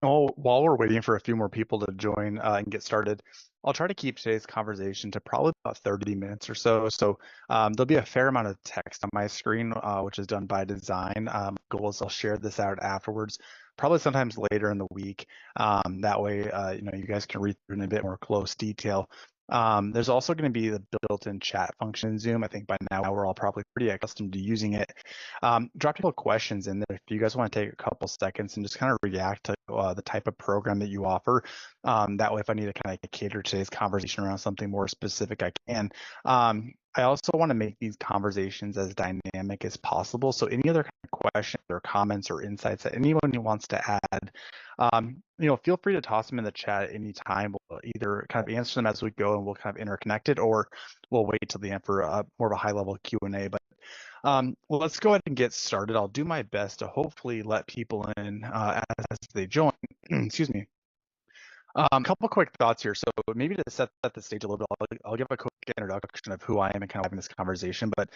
Oh, while we're waiting for a few more people to join and get started, I'll try to keep today's conversation to probably about 30 minutes or so. There'll be a fair amount of text on my screen, which is done by design. Goal is I'll share this out afterwards, probably sometimes later in the week. That way, you guys can read through in a bit more close detail. There's also going to be the built-in chat function in Zoom. I think by now we're all probably pretty accustomed to using it. Drop people questions in there if you guys want to take a couple seconds and just kind of react to the type of program that you offer. That way, if I need to kind of cater today's conversation around something more specific, I can. I also want to make these conversations as dynamic as possible. So any other kind of questions or comments or insights that anyone who wants to add, feel free to toss them in the chat at any time. We'll either kind of answer them as we go and we'll kind of interconnect it, or we'll wait till the end for more of a high level Q&A. But well, let's go ahead and get started. I'll do my best to hopefully let people in as they join. Excuse me. A couple quick thoughts here. So maybe to set the stage a little bit, I'll give a quick introduction of who I am and kind of having this conversation. But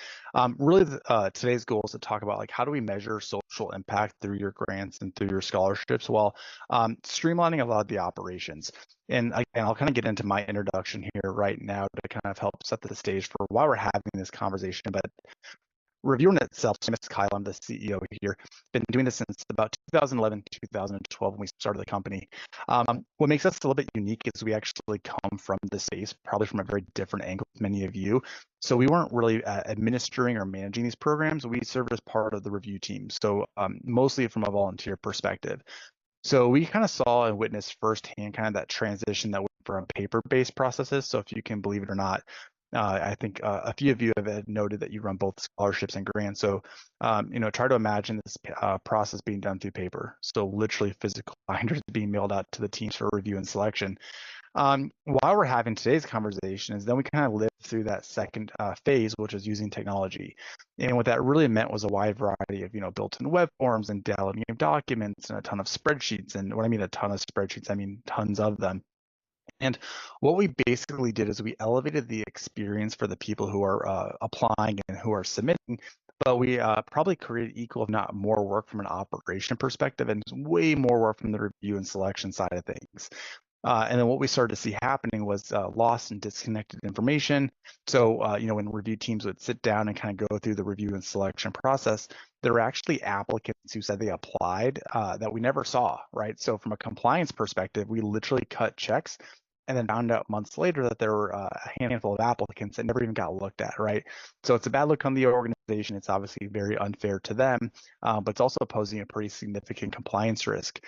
really, today's goal is to talk about like how do we measure social impact through your grants and through your scholarships while streamlining a lot of the operations. And I'll kind of get into my introduction here right now to kind of help set the stage for why we're having this conversation. But reviewing itself, my name is Kyle. I'm the CEO here. Been doing this since about 2011, 2012 when we started the company. What makes us a little bit unique is we actually come from the space, probably from a very different angle with many of you. So we weren't really administering or managing these programs. We served as part of the review team. So mostly from a volunteer perspective. So we kind of saw and witnessed firsthand kind of that transition that went from paper-based processes. So if you can believe it or not, I think a few of you have noted that you run both scholarships and grants. So, try to imagine this process being done through paper. So literally physical binders being mailed out to the teams for review and selection. While we're having today's conversation is then we kind of lived through that second phase, which is using technology. And what that really meant was a wide variety of, built-in web forms and downloading of documents and a ton of spreadsheets. And when I mean a ton of spreadsheets, I mean tons of them. And what we basically did is we elevated the experience for the people who are applying and who are submitting, but we probably created equal, if not more work from an operation perspective and way more work from the review and selection side of things. And then what we started to see happening was lost and disconnected information. So, when review teams would sit down and kind of go through the review and selection process, there were actually applicants who said they applied that we never saw, right? So from a compliance perspective, we literally cut checks and then found out months later that there were a handful of applicants that never even got looked at, right? So it's a bad look on the organization. It's obviously very unfair to them, but it's also posing a pretty significant compliance risk.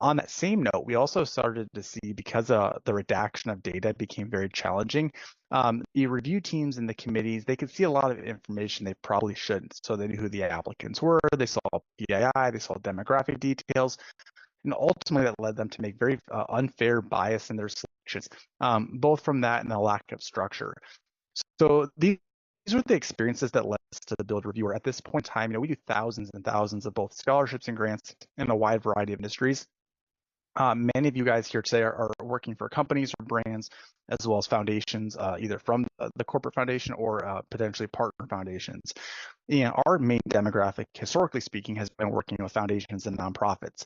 On that same note, we also started to see because the redaction of data became very challenging, the review teams and the committees, they could see a lot of information they probably shouldn't. So they knew who the applicants were, they saw PII, they saw demographic details, and ultimately that led them to make very unfair bias in their selections, both from that and the lack of structure. So these were the experiences that led us to the Build Reviewer. At this point in time, we do thousands and thousands of both scholarships and grants in a wide variety of industries. Many of you guys here today are working for companies or brands, as well as foundations, either from the corporate foundation or potentially partner foundations. And our main demographic, historically speaking, has been working with foundations and nonprofits.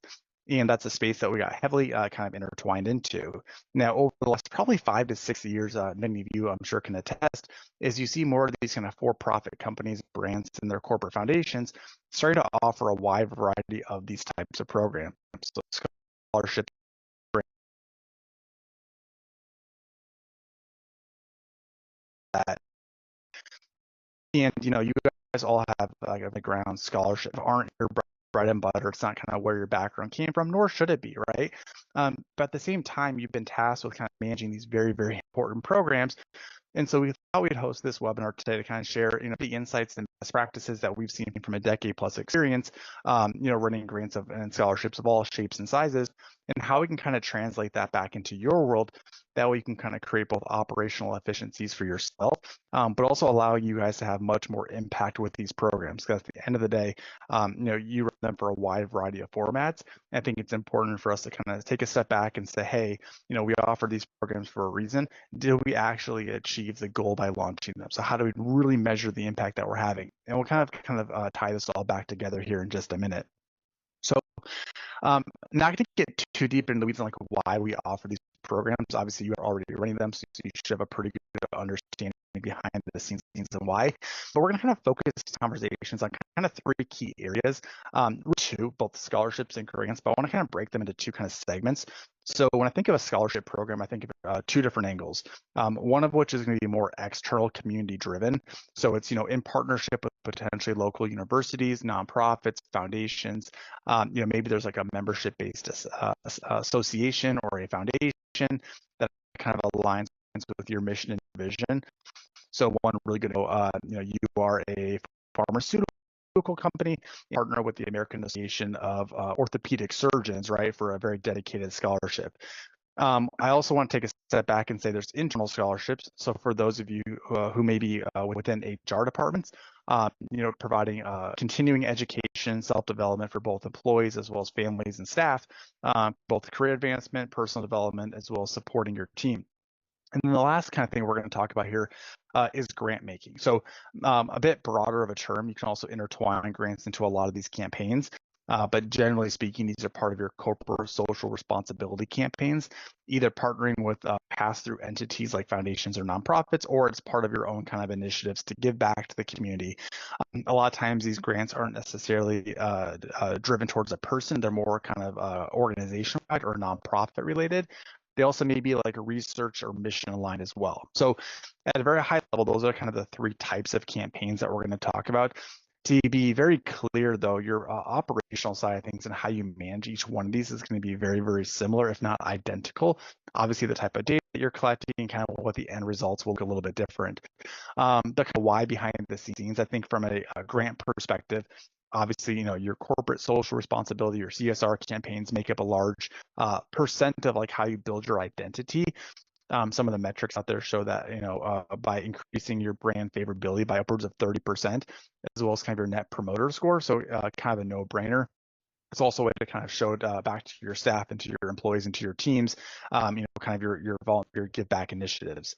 And that's a space that we got heavily kind of intertwined into. Now, over the last probably 5 to 6 years, many of you I'm sure can attest, is you see more of these kind of for-profit companies, brands, and their corporate foundations starting to offer a wide variety of these types of programs. So scholarships, that. And you guys all have like a background scholarship, aren't your bread and butter. It's not kind of where your background came from, nor should it be, right? But at the same time, you've been tasked with kind of managing these very, very important programs. And so we thought we'd host this webinar today to kind of share, the insights and best practices that we've seen from a decade plus experience, running grants and scholarships of all shapes and sizes, and how we can kind of translate that back into your world. That way you can kind of create both operational efficiencies for yourself, but also allow you guys to have much more impact with these programs. Because at the end of the day, you run them for a wide variety of formats. I think it's important for us to kind of take a step back and say, hey, we offer these programs for a reason. Did we actually achieve the goal by launching them? So how do we really measure the impact that we're having? And we'll kind of tie this all back together here in just a minute. So not going to get too deep into the weeds on like why we offer these programs. Obviously, you are already running them, so you should have a pretty good understanding behind the scenes and why. But we're going to kind of focus conversations on kind of three key areas, two, both scholarships and grants. But I want to kind of break them into two kind of segments. So when I think of a scholarship program, I think of two different angles. One of which is going to be more external, community driven. So it's in partnership with potentially local universities, nonprofits, foundations. Maybe there's like a membership-based association or a foundation that kind of aligns with your mission and vision. So one really good, you are a pharmaceutical company, partner with the American Association of Orthopedic Surgeons, right, for a very dedicated scholarship. I also want to take a step back and say there's internal scholarships. So for those of you who may be within HR departments, providing continuing education, self-development for both employees as well as families and staff, both career advancement, personal development, as well as supporting your team. And then the last kind of thing we're going to talk about here is grant making. So a bit broader of a term, you can also intertwine grants into a lot of these campaigns. But generally speaking, these are part of your corporate social responsibility campaigns, either partnering with pass-through entities like foundations or nonprofits, or it's part of your own kind of initiatives to give back to the community. A lot of times these grants aren't necessarily driven towards a person. They're more kind of organizational or nonprofit related. They also may be like a research or mission aligned as well. So at a very high level, those are kind of the three types of campaigns that we're going to talk about. To be very clear, though, your operational side of things and how you manage each one of these is going to be very, very similar, if not identical. Obviously, the type of data that you're collecting and kind of what the end results will look a little bit different. The kind of why behind the scenes, I think from a grant perspective, obviously, your corporate social responsibility, your CSR campaigns make up a large percent of like how you build your identity. Some of the metrics out there show that, by increasing your brand favorability by upwards of 30%, as well as kind of your net promoter score. So kind of a no-brainer. It's also a way to kind of show it back to your staff and to your employees and to your teams, kind of your volunteer give back initiatives.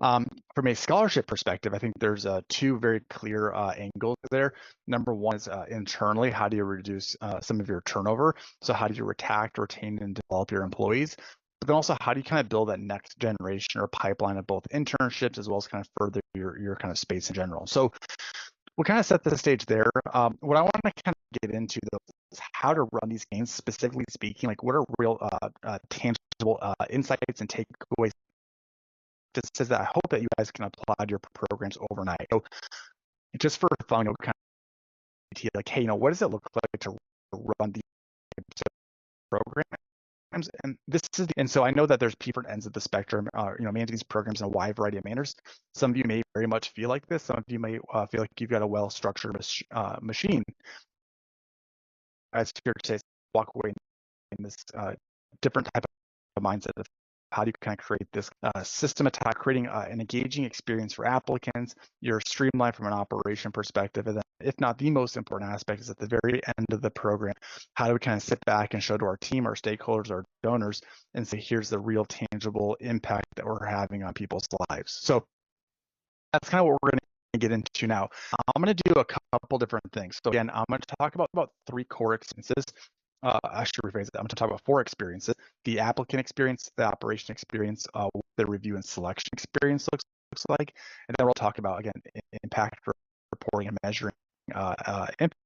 From a scholarship perspective, I think there's two very clear angles there. Number one is internally, how do you reduce some of your turnover? So how do you retain, and develop your employees? But then also, how do you kind of build that next generation or pipeline of both internships as well as kind of further your kind of space in general? So we'll kind of set the stage there. What I want to kind of get into, though, is how to run these games, specifically speaking, like what are real tangible insights and takeaways just that I hope that you guys can apply to your programs overnight. So just for fun, kind of like, hey, what does it look like to run these programs? And so I know that there's different ends of the spectrum, managing these programs in a wide variety of manners. Some of you may very much feel like this. Some of you may feel like you've got a well-structured machine. As here to walk away in this different type of mindset of how do you kind of create this system attack, creating an engaging experience for applicants. You're streamlined from an operation perspective, and then, if not the most important aspect, is at the very end of the program, how do we kind of sit back and show to our team, our stakeholders, our donors, and say, here's the real tangible impact that we're having on people's lives. So that's kind of what we're going to get into now. I'm going to do a couple different things. So again, I'm going to talk about three core experiences. I should rephrase it. I'm going to talk about four experiences: the applicant experience, the operation experience, what the review and selection experience looks like, and then we'll talk about, again, impact reporting and measuring impact.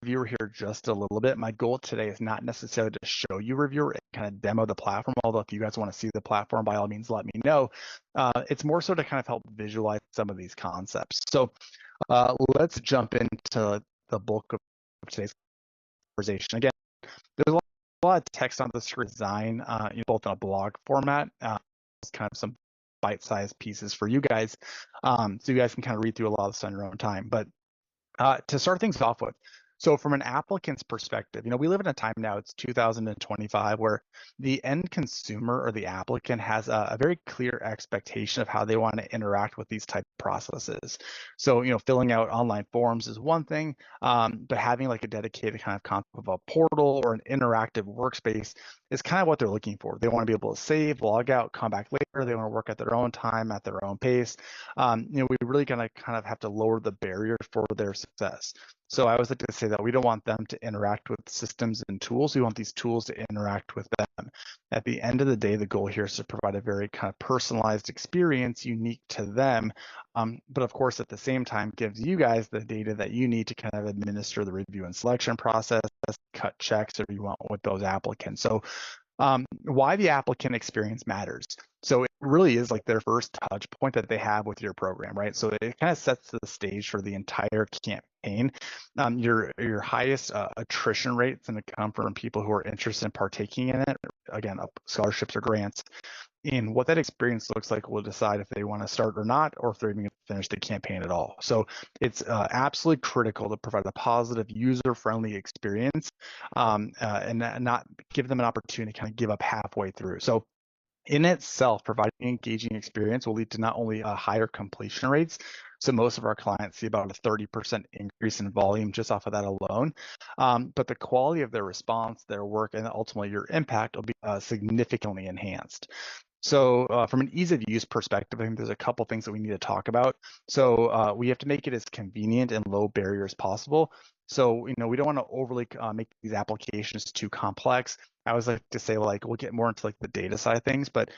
Reviewer here just a little bit. My goal today is not necessarily to show you reviewer and kind of demo the platform, although if you guys want to see the platform, by all means, let me know. It's more so to kind of help visualize some of these concepts. So let's jump into the bulk of today's conversation. Again, there's a lot of text on the screen design, both in a blog format, it's kind of some bite-sized pieces for you guys, so you guys can kind of read through a lot of this on your own time. But to start things off with, so from an applicant's perspective, we live in a time now, it's 2025, where the end consumer or the applicant has a very clear expectation of how they want to interact with these type of processes. So, filling out online forms is one thing, but having like a dedicated kind of concept of a portal or an interactive workspace is kind of what they're looking for. They want to be able to save, log out, come back later. They want to work at their own time, at their own pace. We really gonna kind of have to lower the barrier for their success. So I always like to say that we don't want them to interact with systems and tools. We want these tools to interact with them. At the end of the day, the goal here is to provide a very kind of personalized experience unique to them. But of course, at the same time, gives you guys the data that you need to kind of administer the review and selection process, cut checks if you want with those applicants. So why the applicant experience matters. So it really is like their first touch point that they have with your program, right? So it kind of sets the stage for the entire campaign. Your highest attrition rate is going to come from people who are interested in partaking in it. Again, scholarships or grants. And what that experience looks like will decide if they want to start or not, or if they're even going to finish the campaign at all. So it's absolutely critical to provide a positive, user-friendly experience and not give them an opportunity to kind of give up halfway through. So in itself, providing an engaging experience will lead to not only higher completion rates, so most of our clients see about a 30% increase in volume just off of that alone, but the quality of their response, their work, and ultimately your impact will be significantly enhanced. So from an ease of use perspective, I think there's a couple things that we need to talk about. So we have to make it as convenient and low barrier as possible. So, we don't want to overly make these applications too complex. I always like to say, like, we'll get more into like the data side of things, but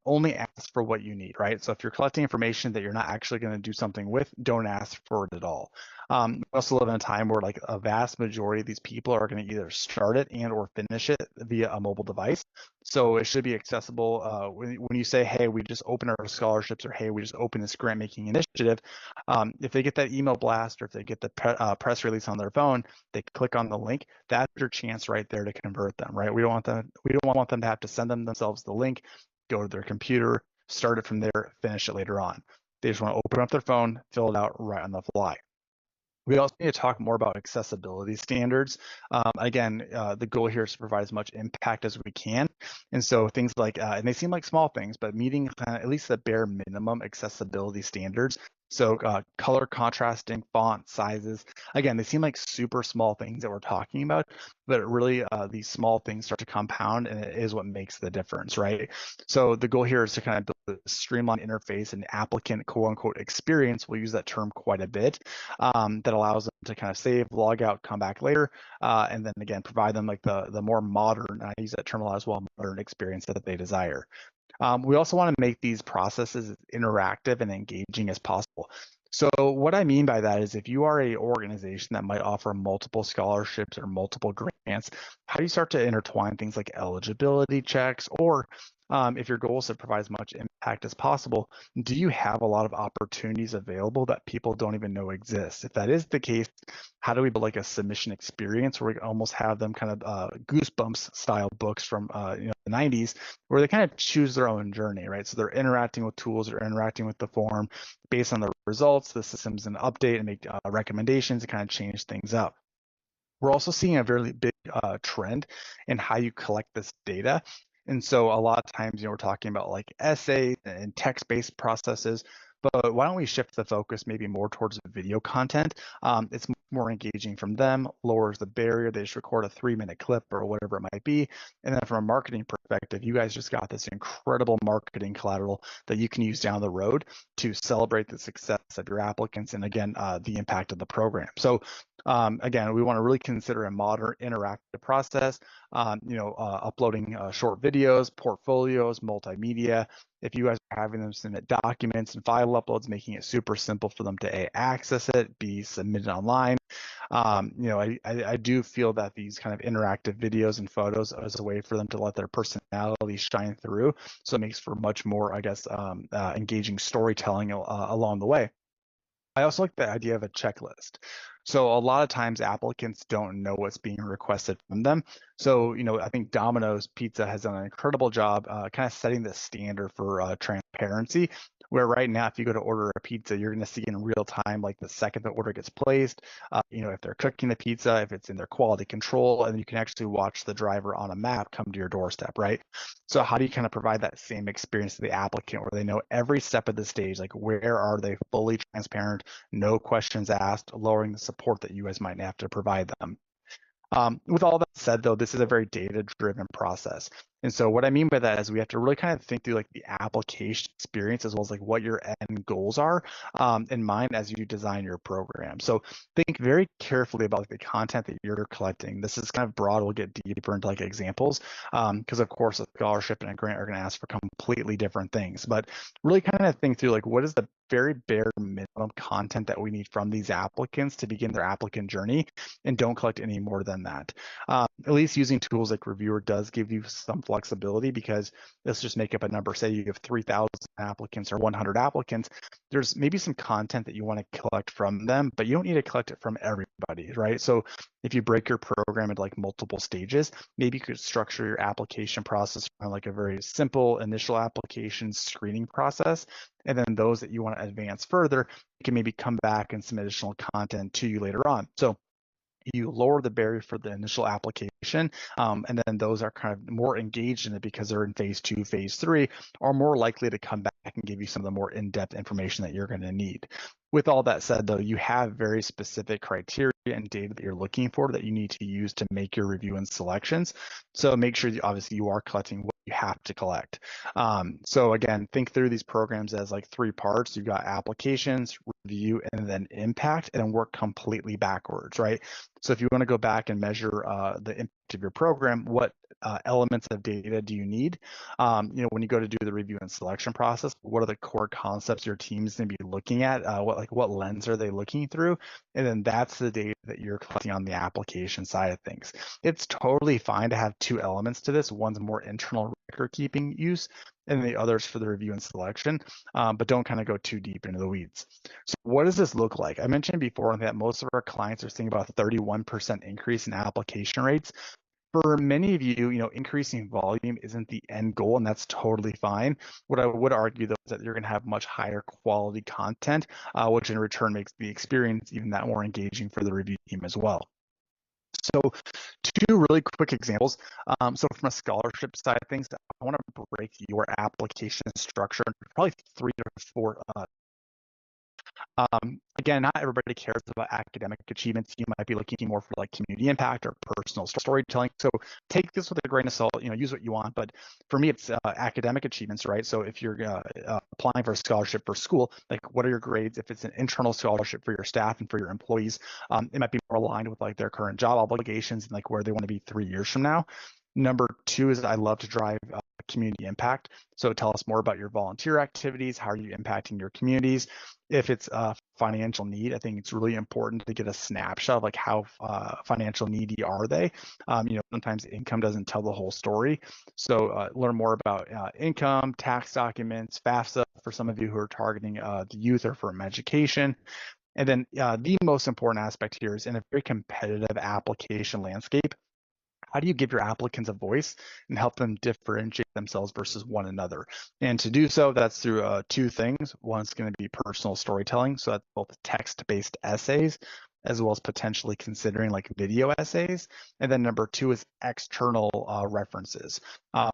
only ask for what you need, right? So if you're collecting information that you're not actually going to do something with, don't ask for it at all. We also live in a time where like a vast majority of these people are going to either start it and or finish it via a mobile device. So it should be accessible. When you say, hey, we just open our scholarships, or hey, we just open this grant making initiative, if they get that email blast or if they get the press release on their phone, they click on the link. That's your chance right there to convert them, right? We don't want them to have to send themselves the link, go to their computer, start it from there, finish it later on. They just want to open up their phone, fill it out right on the fly. We also need to talk more about accessibility standards. Again, the goal here is to provide as much impact as we can. And so things like, and they seem like small things, but meeting at least the bare minimum accessibility standards. So color contrasting, font sizes, again, they seem like super small things that we're talking about, but really these small things start to compound, and it is what makes the difference, right? So the goal here is to kind of build a streamlined interface and applicant quote unquote experience. We'll use that term quite a bit. That allows them to kind of save, log out, come back later, and then again provide them like the more modern, I use that term a lot as well, modern experience that they desire. We also want to make these processes as interactive and engaging as possible. So what I mean by that is if you are an organization that might offer multiple scholarships or multiple grants, how do you start to intertwine things like eligibility checks, or if your goal is to provide as much impact as possible, do you have a lot of opportunities available that people don't even know exist? If that is the case, how do we build like a submission experience where we almost have them kind of Goosebumps style books from the 90s, where they kind of choose their own journey, right? So they're interacting with tools, they're interacting with the form based on the results, the system's an update and make recommendations to kind of change things up. We're also seeing a very big trend in how you collect this data. And so a lot of times, we're talking about like essays and text-based processes, but why don't we shift the focus maybe more towards video content? It's more engaging from them, lowers the barrier. They just record a 3-minute clip or whatever it might be. And then from a marketing perspective, you guys just got this incredible marketing collateral that you can use down the road to celebrate the success of your applicants and again, the impact of the program. So again, we want to really consider a modern interactive process, uploading short videos, portfolios, multimedia. If you guys are having them submit documents and file uploads, making it super simple for them to A, access it, B, submit it online. I do feel that these kind of interactive videos and photos is a way for them to let their personality shine through. So it makes for much more, I guess, engaging storytelling along the way. I also like the idea of a checklist. So a lot of times applicants don't know what's being requested from them. So, I think Domino's Pizza has done an incredible job kind of setting the standard for transparency, where right now, if you go to order a pizza, you're going to see in real time, like the second the order gets placed, if they're cooking the pizza, if it's in their quality control, and you can actually watch the driver on a map come to your doorstep, right? So how do you kind of provide that same experience to the applicant where they know every step of the stage, like where are they fully transparent, no questions asked, lowering the support that you guys might have to provide them. With all said, though, this is a very data-driven process. And so what I mean by that is we have to really kind of think through like the application experience as well as like what your end goals are in mind as you design your program. So think very carefully about like, the content that you're collecting. This is kind of broad. We'll get deeper into like examples because of course a scholarship and a grant are going to ask for completely different things. But really kind of think through like what is the very bare minimum content that we need from these applicants to begin their applicant journey, and don't collect any more than that. At least using tools like Reviewer does give you some flexibility, because let's just make up a number. Say you have 3,000 applicants or 100 applicants. There's maybe some content that you want to collect from them, but you don't need to collect it from everybody, right? So if you break your program into like multiple stages, maybe you could structure your application process around like a very simple initial application screening process. And then those that you want to advance further, you can maybe come back and some additional content to you later on. So you lower the barrier for the initial application, and then those are kind of more engaged in it because they're in phase 2, phase 3, are more likely to come back and give you some of the more in-depth information that you're going to need. With all that said, though, you have very specific criteria and data that you're looking for that you need to use to make your review and selections. So make sure that obviously you are collecting what you have to collect. So again, think through these programs as like 3 parts. You've got applications, review, and then impact, and then work completely backwards, right? So if you want to go back and measure the impact of your program, what elements of data do you need? When you go to do the review and selection process, what are the core concepts your team's going to be looking at? What lens are they looking through? And then that's the data that you're collecting on the application side of things. It's totally fine to have 2 elements to this. One's more internal record keeping use, and the others for the review and selection, but don't kind of go too deep into the weeds. So what does this look like? I mentioned before that most of our clients are seeing about a 31% increase in application rates. For many of you, increasing volume isn't the end goal, and that's totally fine. What I would argue, though, is that you're going to have much higher quality content, which in return makes the experience even that more engaging for the review team as well. So 2 really quick examples. So from a scholarship side of things, I want to break your application structure into probably 3 to 4 again, not everybody cares about academic achievements. You might be looking more for like community impact or personal storytelling. So take this with a grain of salt, use what you want. But for me, it's academic achievements, right? So if you're applying for a scholarship for school, like what are your grades? If it's an internal scholarship for your staff and for your employees, it might be more aligned with like their current job obligations and like where they want to be 3 years from now. Number 2 is I love to drive community impact. So tell us more about your volunteer activities. How are you impacting your communities? If it's a financial need, I think it's really important to get a snapshot of like how financial needy are they. Sometimes income doesn't tell the whole story. So learn more about income, tax documents, FAFSA for some of you who are targeting the youth or from education. And then the most important aspect here is in a very competitive application landscape, how do you give your applicants a voice and help them differentiate themselves versus one another? And to do so, that's through 2 things. One is going to be personal storytelling. So that's both text-based essays, as well as potentially considering like video essays. And then number 2 is external references.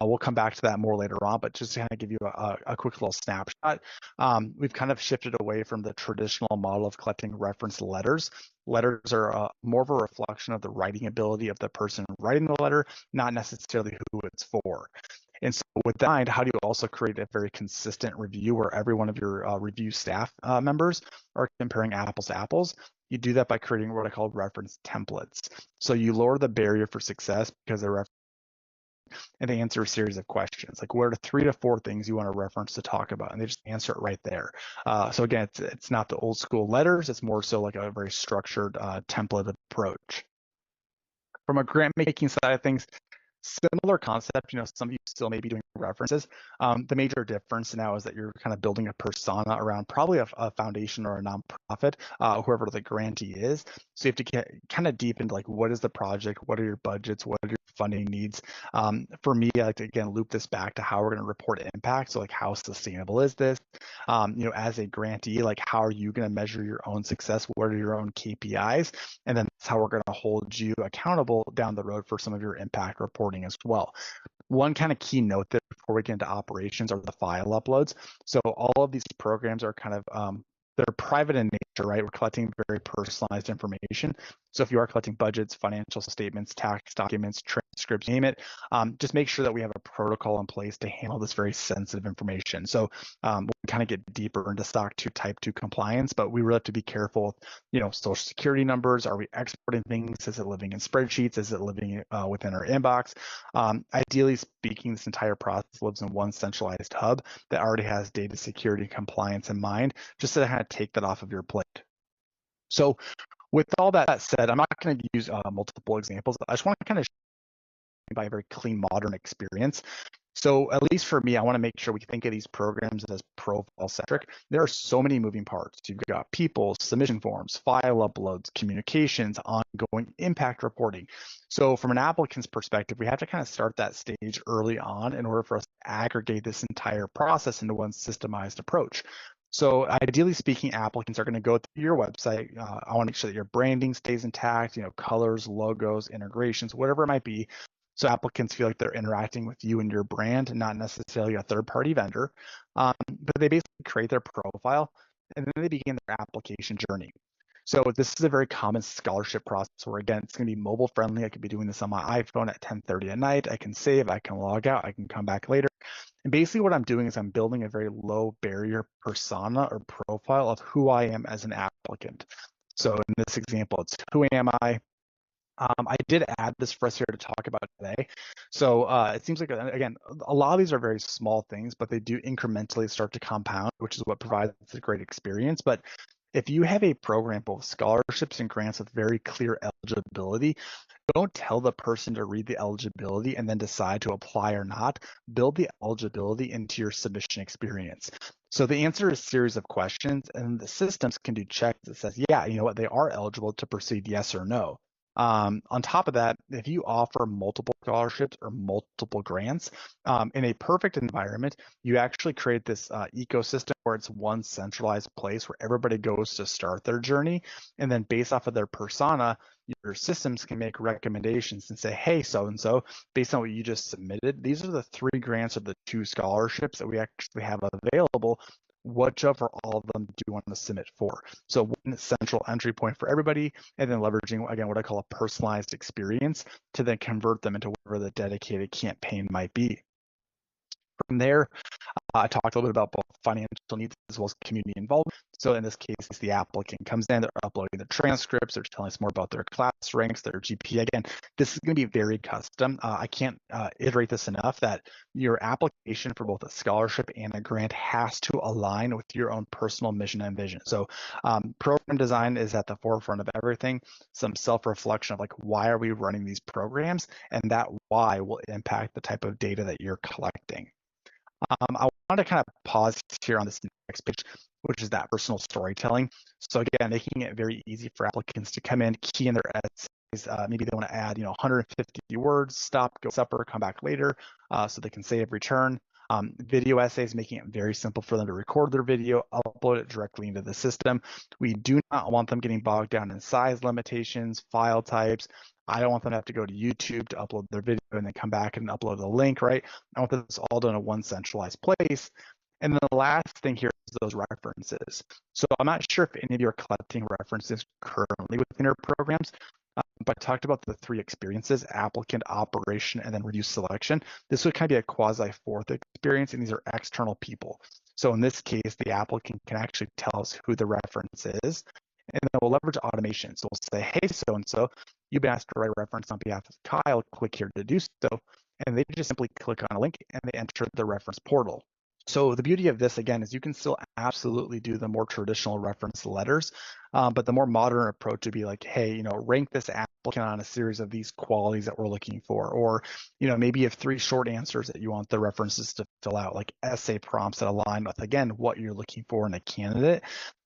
We'll come back to that more later on, but just to kind of give you a quick little snapshot, we've kind of shifted away from the traditional model of collecting reference letters. Letters are more of a reflection of the writing ability of the person writing the letter, not necessarily who it's for. And so with that in mind, how do you also create a very consistent review where every one of your review staff members are comparing apples to apples? You do that by creating what I call reference templates. So you lower the barrier for success because they're and they answer a series of questions, like what are 3 to 4 things you want to reference to talk about, and they just answer it right there. So again, it's not the old school letters, it's more so like a very structured template approach. From a grant making side of things, similar concept, some of you still may be doing references. The major difference now is that you're kind of building a persona around probably a foundation or a nonprofit, whoever the grantee is. So you have to get kind of deep into like, what is the project? What are your budgets? What are your funding needs? For me, I like to again loop this back to how we're going to report impact. So like, how sustainable is this? As a grantee, like how are you going to measure your own success? What are your own KPIs? And then that's how we're going to hold you accountable down the road for some of your impact reporting as well. One kind of key note there before we get into operations are the file uploads. So all of these programs are kind of they're private in nature, right? We're collecting very personalized information. So if you are collecting budgets, financial statements, tax documents, transcripts, name it, just make sure that we have a protocol in place to handle this very sensitive information. So we'll kind of get deeper into SOC 2 Type 2 compliance, but we really have to be careful. Social security numbers, are we exporting things? Is it living in spreadsheets? Is it living within our inbox? Ideally speaking, this entire process lives in one centralized hub that already has data security and compliance in mind, just to kind of take that off of your plate. So with all that said, I'm not going to use multiple examples. I just want to kind of show you by a very clean, modern experience. So at least for me, I want to make sure we think of these programs as profile-centric. There are so many moving parts. You've got people, submission forms, file uploads, communications, ongoing impact reporting. So from an applicant's perspective, we have to kind of start that stage early on in order for us to aggregate this entire process into one systemized approach. So ideally speaking, applicants are going to go through your website. I want to make sure that your branding stays intact, colors, logos, integrations, whatever it might be. So applicants feel like they're interacting with you and your brand, not necessarily a third-party vendor. But they basically create their profile, and then they begin their application journey. So this is a very common scholarship process where, again, it's going to be mobile friendly. I could be doing this on my iPhone at 10:30 at night. I can save, I can log out, I can come back later. And basically what I'm doing is I'm building a very low barrier persona or profile of who I am as an applicant. So in this example, it's who am I? I did add this for us here to talk about today. So it seems like, again, a lot of these are very small things, but they do incrementally start to compound, which is what provides a great experience. But if you have a program with scholarships and grants with very clear eligibility, don't tell the person to read the eligibility and then decide to apply or not. Build the eligibility into your submission experience. So the answer is a series of questions, and the systems can do checks that says, yeah, you know what, they are eligible to proceed, yes or no. On top of that, if you offer multiple scholarships or multiple grants, in a perfect environment, you actually create this ecosystem where it's one centralized place where everybody goes to start their journey. And then based off of their persona, your systems can make recommendations and say, hey, so-and-so, based on what you just submitted, these are the 3 grants or the 2 scholarships that we actually have available. Which of or all of them do you want to submit for? So one central entry point for everybody, and then leveraging, again, what I call a personalized experience to then convert them into whatever the dedicated campaign might be. From there, I talked a little bit about both financial needs as well as community involvement. So in this case, the applicant comes in, they're uploading the transcripts, they're telling us more about their class ranks, their GPA. Again, this is going to be very custom. I can't iterate this enough that your application for both a scholarship and a grant has to align with your own personal mission and vision. So program design is at the forefront of everything. Some self-reflection of like, why are we running these programs? And that why will impact the type of data that you're collecting. I want to kind of pause here on this next page, which is that personal storytelling. So again, making it very easy for applicants to come in, key in their essays. Maybe they want to add, 150 words, stop, go supper, come back later, so they can save, return. Video essays, making it very simple for them to record their video, upload it directly into the system. We do not want them getting bogged down in size limitations, file types. I don't want them to have to go to YouTube to upload their video and then come back and upload the link, right? I want this all done in one centralized place. And then the last thing here is those references. So I'm not sure if any of you are collecting references currently within your programs, but I talked about the 3 experiences: applicant, operation, and then review selection. This would kind of be a quasi-4th experience, and these are external people. So in this case, the applicant can actually tell us who the reference is, and then we'll leverage automation. So we'll say, hey, so-and-so, you've been asked to write a reference on behalf of Kyle, click here to do so. And they just simply click on a link and they enter the reference portal. So the beauty of this, again, is you can still absolutely do the more traditional reference letters, but the more modern approach would be like, hey, rank this applicant on a series of these qualities that we're looking for. Or, maybe you have 3 short answers that you want the references to fill out, like essay prompts that align with, again, what you're looking for in a candidate.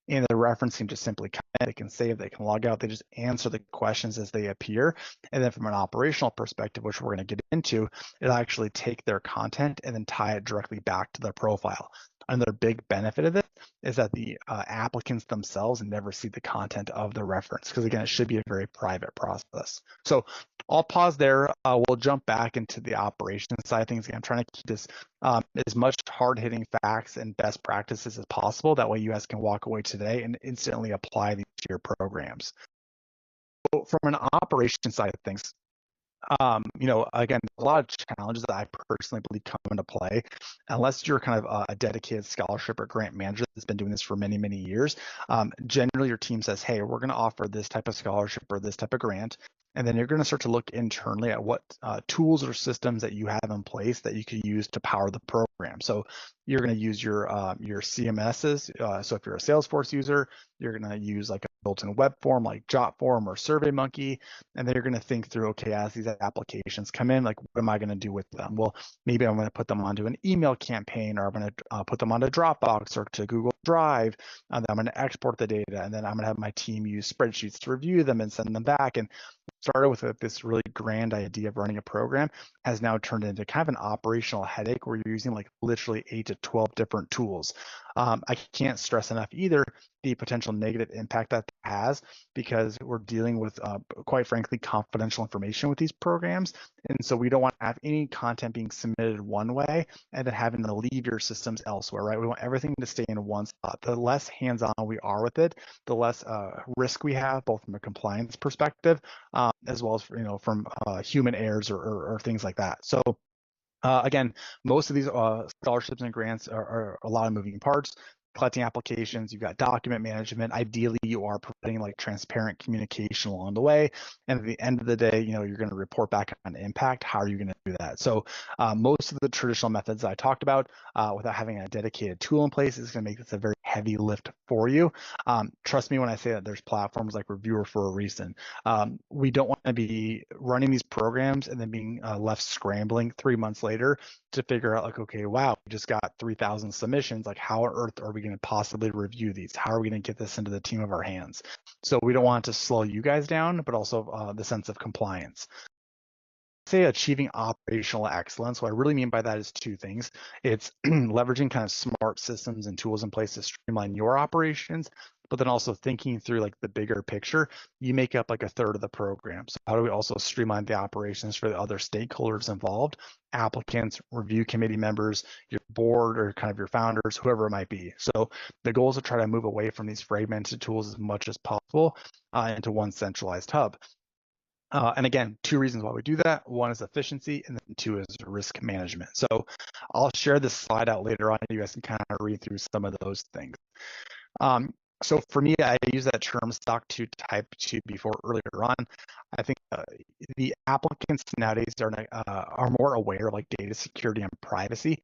And the reference can just simply come in, they can save, they can log out, they just answer the questions as they appear. And then from an operational perspective, which we're going to get into, it'll actually take their content and then tie it directly back to their profile. Another big benefit of this is that the applicants themselves never see the content of the reference, because again, it should be a very private process. So I'll pause there. We'll jump back into the operations side of things. I'm trying to keep this as much hard-hitting facts and best practices as possible. That way you guys can walk away today and instantly apply these to your programs. So from an operations side of things, again, a lot of challenges that I personally believe come into play, unless you're kind of a dedicated scholarship or grant manager that's been doing this for many, many years. Generally, your team says, hey, we're going to offer this type of scholarship or this type of grant. And then you're going to start to look internally at what tools or systems that you have in place that you could use to power the program. So you're going to use your CMSs. So if you're a Salesforce user, you're going to use like a built-in web form like Jotform or SurveyMonkey. And then you're going to think through, okay, as these applications come in, like what am I going to do with them? Well, maybe I'm going to put them onto an email campaign, or I'm going to put them onto Dropbox or to Google Drive. And then I'm going to export the data, and then I'm going to have my team use spreadsheets to review them and send them back. And started with this really grand idea of running a program has now turned into kind of an operational headache where you're using like literally 8 to 12 different tools. I can't stress enough either the potential negative impact that has, because we're dealing with, quite frankly, confidential information with these programs. And so we don't want to have any content being submitted one way and then having to leave your systems elsewhere, right? We want everything to stay in one spot. The less hands-on we are with it, the less risk we have, both from a compliance perspective, as well as from human errors or things like that. So again, most of these scholarships and grants are a lot of moving parts. Collecting applications, you've got document management. Ideally, you are providing like transparent communication along the way. And at the end of the day, you're going to report back on impact. How are you going to do that? So most of the traditional methods that I talked about, without having a dedicated tool in place, is going to make this a very heavy lift for you. Trust me when I say that there's platforms like Reviewer for a reason. We don't want to be running these programs and then being left scrambling 3 months later to figure out like, okay, wow, we just got 3,000 submissions. Like, how on earth are we going to possibly review these? How are we going to get this into the team of our hands? So we don't want it to slow you guys down, but also the sense of compliance. Say achieving operational excellence. What I really mean by that is two things. It's leveraging kind of smart systems and tools in place to streamline your operations, but then also thinking through like the bigger picture. You make up like a third of the program. So how do we also streamline the operations for the other stakeholders involved, applicants, review committee members, your board, or kind of your founders, whoever it might be. So the goal is to try to move away from these fragmented tools as much as possible into one centralized hub. And again, two reasons why we do that. One is efficiency, and then two is risk management. So I'll share this slide out later on. You guys can kind of read through some of those things. So for me, I use that term SOC 2 type 2 before earlier on. I think the applicants nowadays are more aware of like data security and privacy.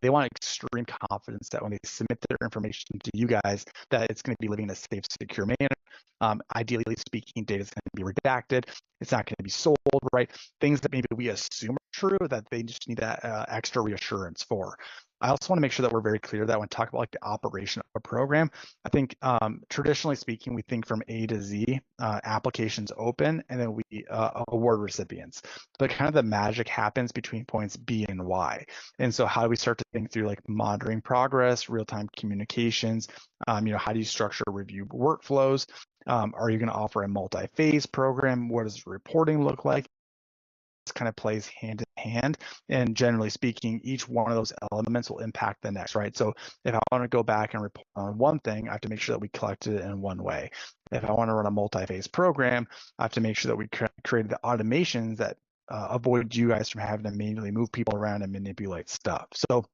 They want extreme confidence that when they submit their information to you guys, that it's going to be living in a safe, secure manner. Ideally speaking, data is going to be redacted. It's not going to be sold, right? Things that maybe we assume are true that they just need that extra reassurance for. I also want to make sure that we're very clear that when talk about like the operation of a program, I think traditionally speaking, we think from A to Z, applications open, and then we award recipients. But kind of the magic happens between points B and Y. And so how do we start to think through like monitoring progress, real-time communications? How do you structure review workflows? Are you going to offer a multi-phase program? What does reporting look like? This kind of plays hand in hand, and generally speaking, each one of those elements will impact the next, right? So if I want to go back and report on one thing, I have to make sure that we collected it in one way. If I want to run a multi-phase program, I have to make sure that we created the automations that avoid you guys from having to manually move people around and manipulate stuff. So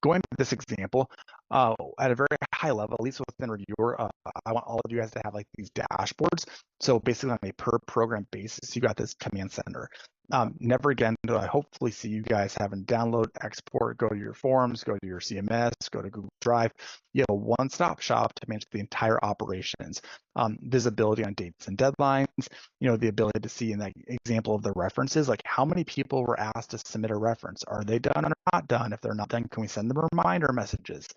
going to this example, at a very high level, at least within Reviewer, I want all of you guys to have like these dashboards. So basically on a per program basis, you got this command center. Never again do I hopefully see you guys having download, export, go to your forms, go to your CMS, go to Google Drive. You have a one-stop shop to manage the entire operations. Visibility on dates and deadlines, the ability to see in that example of the references, like how many people were asked to submit a reference. Are they done or not done? If they're not done, can we send them reminder messages?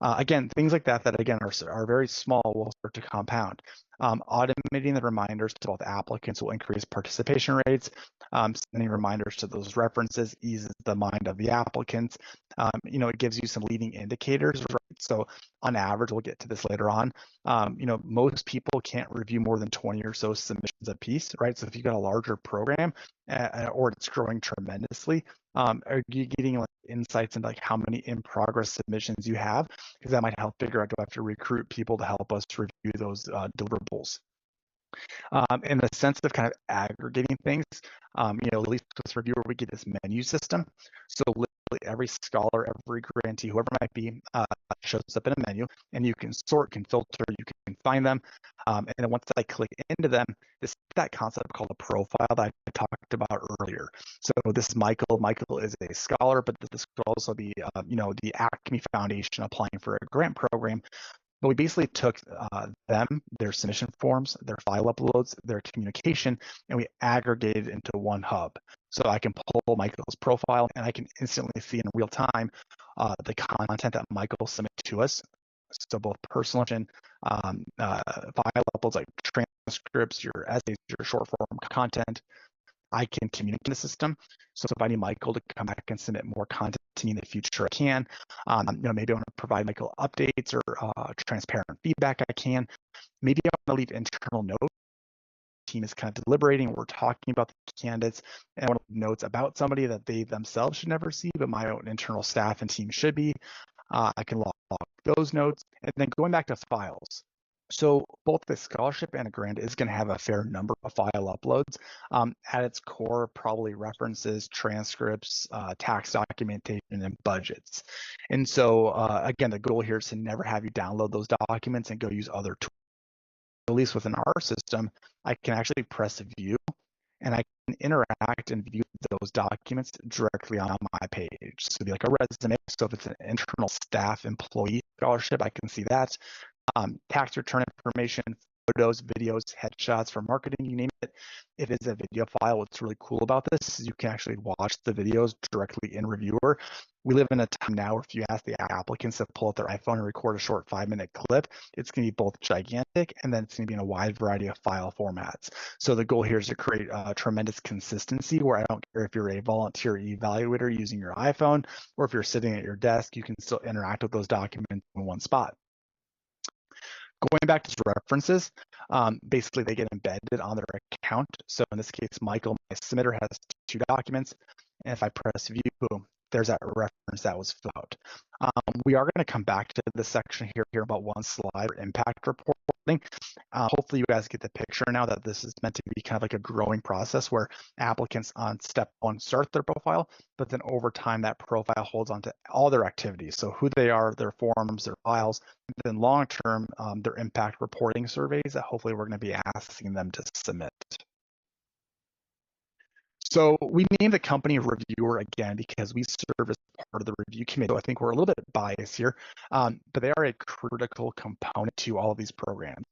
Again, things like that again are very small, will start to compound. Automating the reminders to both applicants will increase participation rates. Sending reminders to those references eases the mind of the applicants. It gives you some leading indicators, right? So on average, we'll get to this later on. Most people can't review more than 20 or so submissions a piece, right? So if you've got a larger program or it's growing tremendously, are you getting like insights into like how many in progress submissions you have? Because that might help figure out, do I have to recruit people to help us review those deliverables? In the sense of kind of aggregating things, at least with Reviewer, we get this menu system. So literally every scholar, every grantee, whoever it might be, shows up in a menu, and you can sort, can filter, you can find them. And then once I click into them, this that concept called a profile that I talked about earlier. So this is Michael. Michael is a scholar, but this could also be, the Acme Foundation applying for a grant program. But we basically took their submission forms, their file uploads, their communication, and we aggregated into one hub. So I can pull Michael's profile and I can instantly see in real time the content that Michael submitted to us. So both personal and file uploads like transcripts, your essays, your short form content. I can communicate in the system. So if I need Michael to come back and submit more content to me in the future, I can. Maybe I want to provide Michael updates or transparent feedback, I can. Maybe I want to leave internal notes. The team is kind of deliberating. We're talking about the candidates, and I want to leave notes about somebody that they themselves should never see, but my own internal staff and team should be. I can log those notes. And then going back to files. So both the scholarship and a grant is going to have a fair number of file uploads. At its core, probably references, transcripts, tax documentation, and budgets. And so again, the goal here is to never have you download those documents and go use other tools. At least within our system, I can actually press view and I can interact and view those documents directly on my page. So it'd be like a resume. So if it's an internal staff employee scholarship, I can see that. Tax return information, photos, videos, headshots for marketing, you name it. If it's a video file, what's really cool about this is you can actually watch the videos directly in Reviewer. We live in a time now where if you ask the applicants to pull up their iPhone and record a short 5-minute clip, it's going to be both gigantic and then it's going to be in a wide variety of file formats. So the goal here is to create a tremendous consistency where I don't care if you're a volunteer evaluator using your iPhone or if you're sitting at your desk, you can still interact with those documents in one spot. Going back to references, basically they get embedded on their account. So in this case, Michael, my submitter, has 2 documents. And if I press view, boom, there's that reference that was filled out. We are going to come back to this section here about one slide for impact reporting. Hopefully you guys get the picture now that this is meant to be kind of like a growing process where applicants on step 1 start their profile, but then over time that profile holds on to all their activities. So who they are, their forms, their files, and then long term, their impact reporting surveys that hopefully we're going to be asking them to submit. So we named the company Reviewer again because we serve as part of the review committee. So I think we're a little bit biased here, but they are a critical component to all of these programs.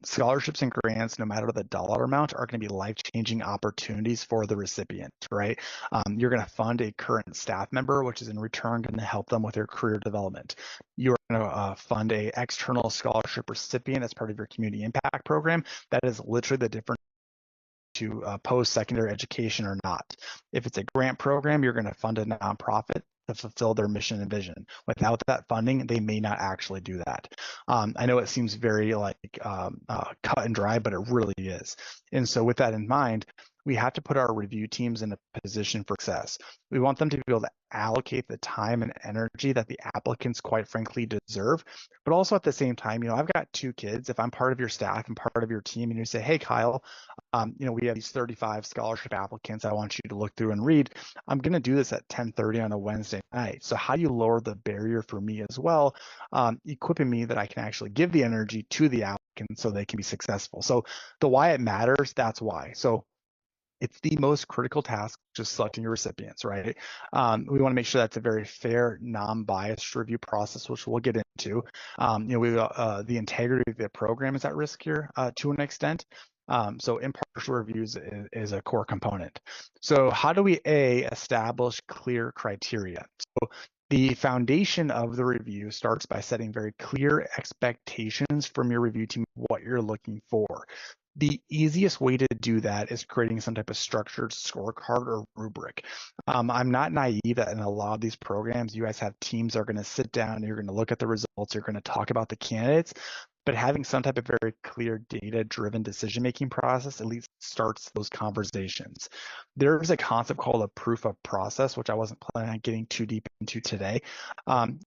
Scholarships and grants, no matter the dollar amount, are going to be life-changing opportunities for the recipient, right? You're going to fund a current staff member, which is in return going to help them with their career development. You're going to fund a external scholarship recipient as part of your community impact program. That is literally the difference to post-secondary education or not. If it's a grant program, you're going to fund a nonprofit to fulfill their mission and vision. Without that funding, they may not actually do that. I know it seems very cut and dry, but it really is. And so with that in mind, we have to put our review teams in a position for success. We want them to be able to allocate the time and energy that the applicants quite frankly deserve, but also at the same time, I've got 2 kids. If I'm part of your staff and part of your team and you say, hey, Kyle, we have these 35 scholarship applicants I want you to look through and read, I'm going to do this at 10:30 on a Wednesday night. So how do you lower the barrier for me as well, equipping me that I can actually give the energy to the applicants so they can be successful? So the why it matters, that's why. So it's the most critical task, just selecting your recipients, right? We want to make sure that's a very fair, non-biased review process, which we'll get into. The integrity of the program is at risk here to an extent. So impartial reviews is a core component. So how do we establish clear criteria? So the foundation of the review starts by setting very clear expectations from your review team, what you're looking for. The easiest way to do that is creating some type of structured scorecard or rubric. I'm not naive that in a lot of these programs, you guys have teams that are going to sit down, you're going to look at the results, you're going to talk about the candidates, but having some type of very clear data-driven decision-making process at least starts those conversations. There's a concept called a proof of process, which I wasn't planning on getting too deep into today. Um,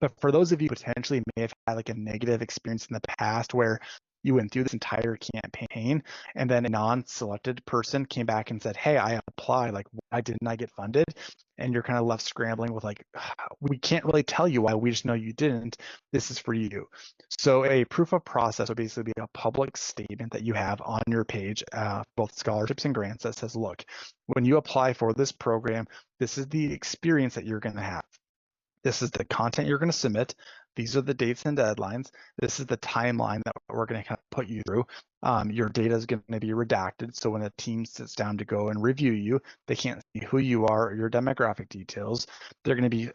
but for those of you who potentially may have had like a negative experience in the past where you went through this entire campaign and then a non-selected person came back and said, hey, I applied, like why didn't I get funded? And you're kind of left scrambling with like, we can't really tell you why, we just know you didn't. This is for you. So a proof of process would basically be a public statement that you have on your page, both scholarships and grants, that says, look, when you apply for this program, this is the experience that you're going to have. This is the content you're going to submit. These are the dates and deadlines. This is the timeline that we're going to kind of put you through. Your data is going to be redacted. So when a team sits down to go and review you, they can't see who you are or your demographic details. They're going to be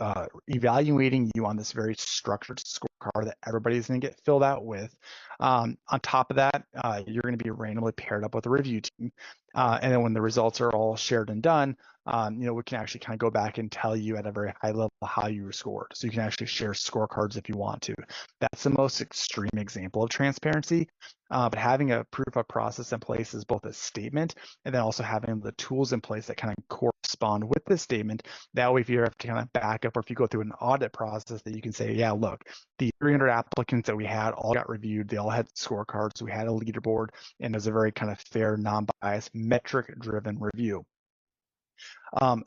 evaluating you on this very structured scorecard that everybody's going to get filled out with. On top of that, you're going to be randomly paired up with a review team. And then when the results are all shared and done, we can actually kind of go back and tell you at a very high level how you were scored. So you can actually share scorecards if you want to. That's the most extreme example of transparency. But having a proof of process in place is both a statement and then also having the tools in place that kind of correspond with the statement. That way, if you have to kind of back up or if you go through an audit process, that you can say, yeah, look, the 300 applicants that we had all got reviewed. They all had scorecards. We had a leaderboard, and it was a very kind of fair, non-biased, metric-driven review.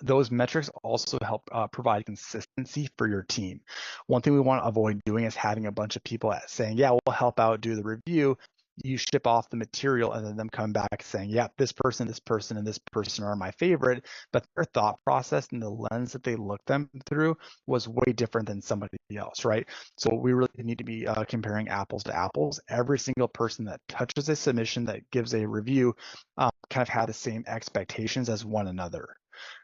Those metrics also help provide consistency for your team. One thing we want to avoid doing is having a bunch of people saying, yeah, we'll help out, do the review. You ship off the material and then them come back saying, yeah, this person, and this person are my favorite, but their thought process and the lens that they looked them through was way different than somebody else, right? So we really need to be comparing apples to apples. Every single person that touches a submission that gives a review kind of have the same expectations as one another.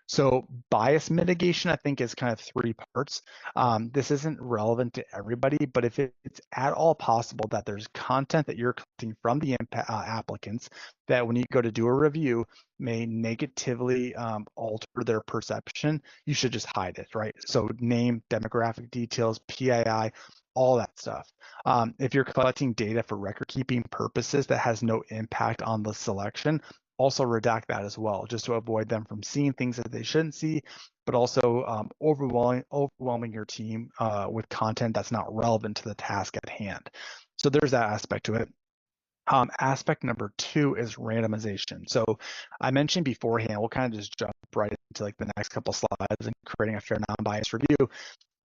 So bias mitigation, I think, is kind of three parts. This isn't relevant to everybody, but if it's at all possible that there's content that you're collecting from the applicants that when you go to do a review may negatively alter their perception, you should just hide it, right? So name, demographic details, PII, all that stuff. If you're collecting data for record keeping purposes that has no impact on the selection, also redact that as well, just to avoid them from seeing things that they shouldn't see, but also overwhelming your team with content that's not relevant to the task at hand. So there's that aspect to it. Aspect number 2 is randomization. So I mentioned beforehand, we'll kind of just jump right into like the next couple slides and creating a fair non-biased review,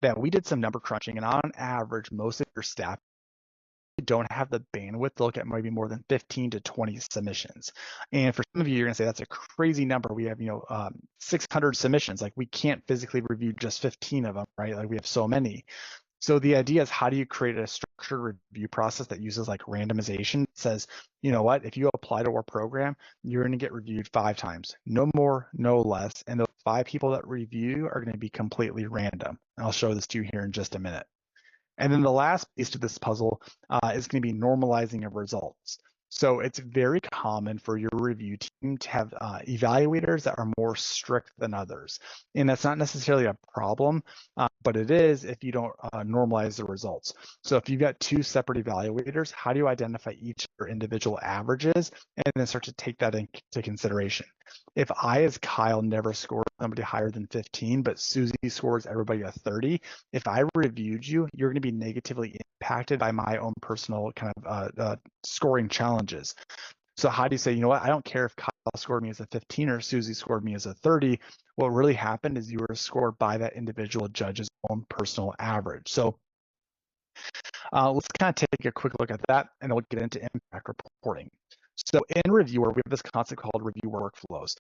that we did some number crunching, and on average, most of your staff don't have the bandwidth to look at maybe more than 15 to 20 submissions. And for some of you, you're gonna say that's a crazy number. We have 600 submissions. Like we can't physically review just 15 of them, right? Like we have so many. So the idea is, how do you create a structured review process that uses like randomization? It says, you know what, if you apply to our program, you're going to get reviewed 5 times, no more, no less. And those 5 people that review are going to be completely random. And I'll show this to you here in just a minute. And then the last piece to this puzzle is going to be normalizing of results. So it's very common for your review team to have evaluators that are more strict than others. And that's not necessarily a problem, but it is if you don't normalize the results. So if you've got 2 separate evaluators, how do you identify each of their individual averages and then start to take that into consideration? If I, as Kyle, never scored somebody higher than 15, but Susie scores everybody a 30, if I reviewed you, you're going to be negatively impacted by my own personal kind of scoring challenges. So how do you say, you know what, I don't care if Kyle scored me as a 15 or Susie scored me as a 30. What really happened is you were scored by that individual judge's own personal average. So let's kind of take a quick look at that, and then we'll get into impact reporting. So in Reviewer, we have this concept called reviewer workflows,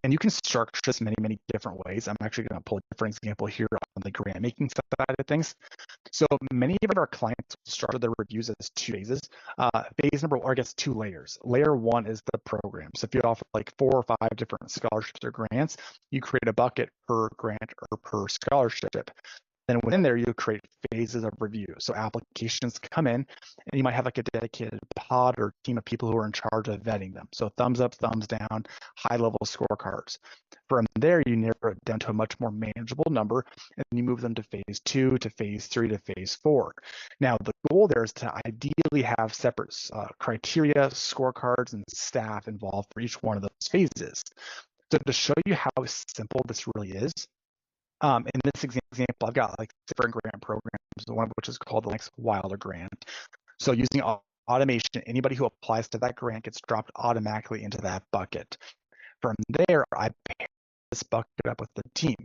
and you can structure this many different ways. I'm actually going to pull a different example here on the grant making side of things. So many of our clients structure their reviews as 2 phases. Phase number, or I guess 2 layers. Layer 1 is the program. So if you offer like 4 or 5 different scholarships or grants, you create a bucket per grant or per scholarship. Then within there, you create phases of review. So applications come in, and you might have like a dedicated pod or team of people who are in charge of vetting them. So thumbs up, thumbs down, high level scorecards. From there, you narrow it down to a much more manageable number, and you move them to phase 2, to phase 3, to phase 4. Now, the goal there is to ideally have separate criteria, scorecards, and staff involved for each one of those phases. So to show you how simple this really is, in this example, I've got like different grant programs, one of which is called the Next Wilder Grant. So using automation, anybody who applies to that grant gets dropped automatically into that bucket. From there, I pair this bucket up with the team.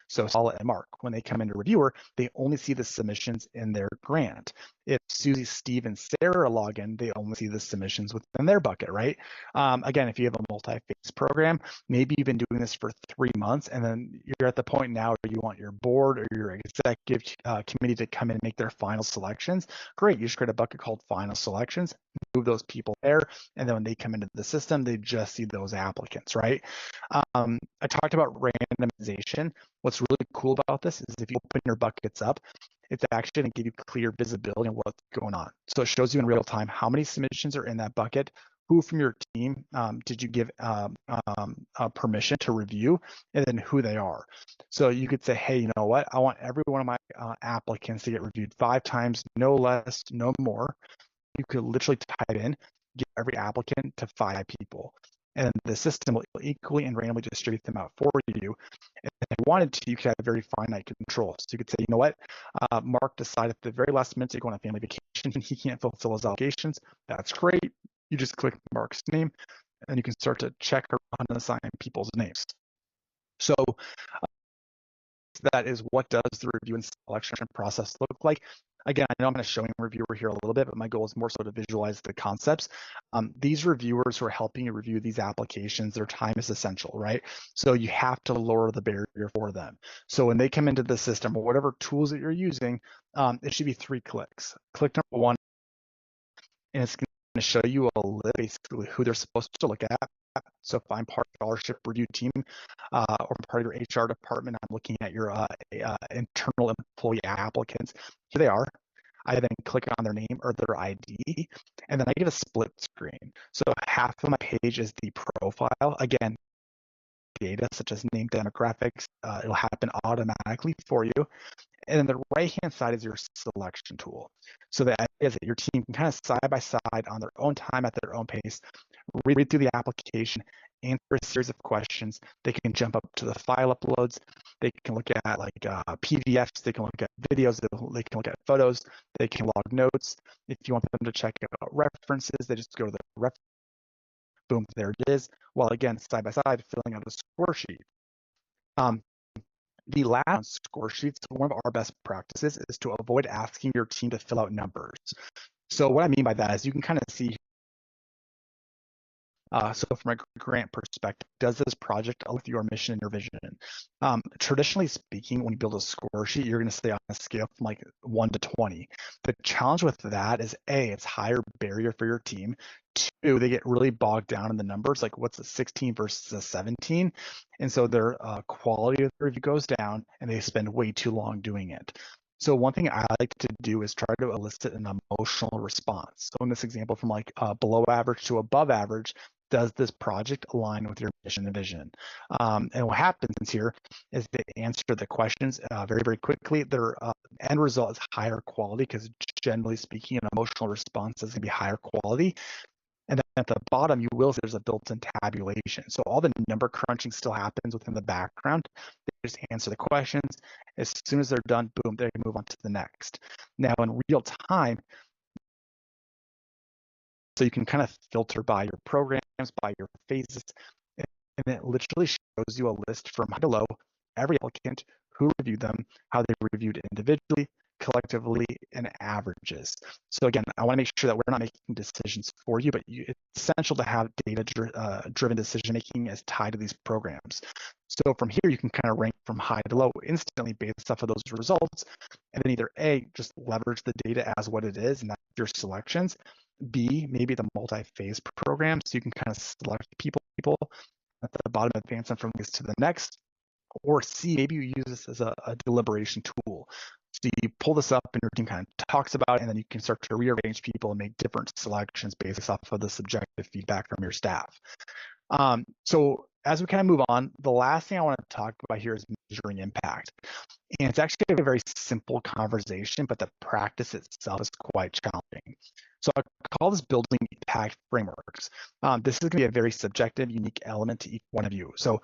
So Solid and Mark, when they come into reviewer, they only see the submissions in their grant. If Susie, Steve, and Sarah log in, they only see the submissions within their bucket, right? Again, if you have a multi-phase program, maybe you've been doing this for 3 months, and then you're at the point now where you want your board or your executive committee to come in and make their final selections. Great, you just create a bucket called Final Selections, move those people there, and then when they come into the system, they just see those applicants, right? I talked about randomization. What's really cool about this is if you open your buckets up, it's actually going to give you clear visibility on what's going on. So it shows you in real time how many submissions are in that bucket, who from your team did you give permission to review, and then who they are. So you could say, hey, you know what? I want every one of my applicants to get reviewed 5 times, no less, no more. You could literally type in, give every applicant to 5 people. And the system will equally and randomly distribute them out for you. And if you wanted to, you could have very finite controls. So you could say, you know what, Mark decided at the very last minute to go on a family vacation. He can't fulfill his obligations. That's great. You just click Mark's name, and you can start to check around and assign people's names. So that is what does the review and selection process look like. Again, I know I'm going to show you reviewer here a little bit, but my goal is more so to visualize the concepts. These reviewers who are helping you review these applications, their time is essential, right? So you have to lower the barrier for them. So when they come into the system or whatever tools that you're using, it should be 3 clicks. Click number 1, and it's going to show you a list, basically who they're supposed to look at. So if I'm part of the scholarship review team or part of your HR department, I'm looking at your internal employee applicants. Here they are. I then click on their name or their ID, and then I get a split screen. So half of my page is the profile. Again, data such as name, demographics, it'll happen automatically for you. And then the right-hand side is your selection tool. So the idea is that your team can kind of side by side on their own time at their own pace, read through the application, answer a series of questions. They can jump up to the file uploads. They can look at like PDFs. They can look at videos. They can look at photos. They can log notes. If you want them to check out references, they just go to the reference. Boom, there it is. While again, side by side, filling out a score sheet. The last score sheets, one of our best practices is to avoid asking your team to fill out numbers. So what I mean by that is you can kind of see, so from a grant perspective, does this project align with your mission and your vision? Traditionally speaking, when you build a score sheet, you're going to stay on a scale from like 1 to 20. The challenge with that is A, it's higher barrier for your team. 2, they get really bogged down in the numbers, like what's a 16 versus a 17. And so their quality of the review goes down and they spend way too long doing it. So one thing I like to do is try to elicit an emotional response. So in this example, from like below average to above average, does this project align with your mission and vision? And what happens here is they answer the questions very, very quickly. Their end result is higher quality because generally speaking, an emotional response is going to be higher quality. And then at the bottom, you will see there's a built-in tabulation. So all the number crunching still happens within the background. They just answer the questions. As soon as they're done, boom, they move on to the next. Now in real time, so you can kind of filter by your programs, by your phases, and it literally shows you a list from high to low, every applicant, who reviewed them, how they reviewed individually, collectively, and averages. So again, I want to make sure that we're not making decisions for you, but it's essential to have data-driven decision-making as tied to these programs. So from here, you can kind of rank from high to low instantly based off of those results, and then either A, just leverage the data as what it is, and that's your selections. B, maybe the multi-phase program, so you can kind of select people at the bottom, advance them from this to the next. Or C, maybe you use this as a deliberation tool. So you pull this up and your team kind of talks about it, and then you can start to rearrange people and make different selections based off of the subjective feedback from your staff. So as we kind of move on, the last thing I want to talk about here is measuring impact. And it's actually a very simple conversation, but the practice itself is quite challenging. So I call this building impact frameworks. This is going to be a very subjective, unique element to each one of you. So